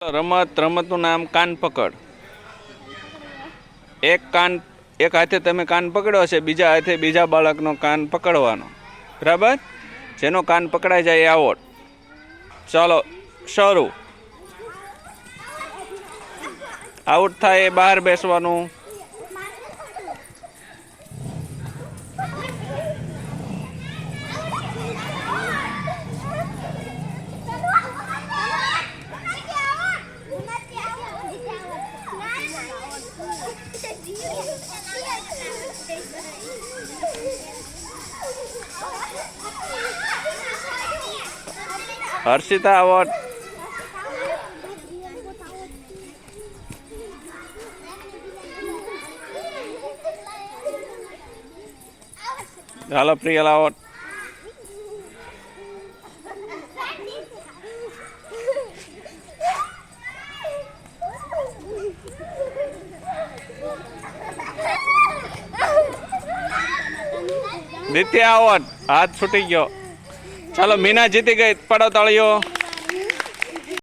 રમતનું નામ કાન પકડ. એક હાથે તમે કાન પકડ્યો છે, બીજા હાથે બીજા બાળકનો કાન પકડવાનો, બરાબર? જેનો કાન પકડાઈ જાય એ આઉટ. ચાલો શરૂ. આઉટ થાય એ બહાર બેસવાનું. હર્ષિતા આઉટ. ચાલો પ્રિયલ આઉટ. દિત્યા આઉટ. હાથ છૂટી ગયો. ચાલો મીના જીતી ગઈ. પડો તાળીઓ.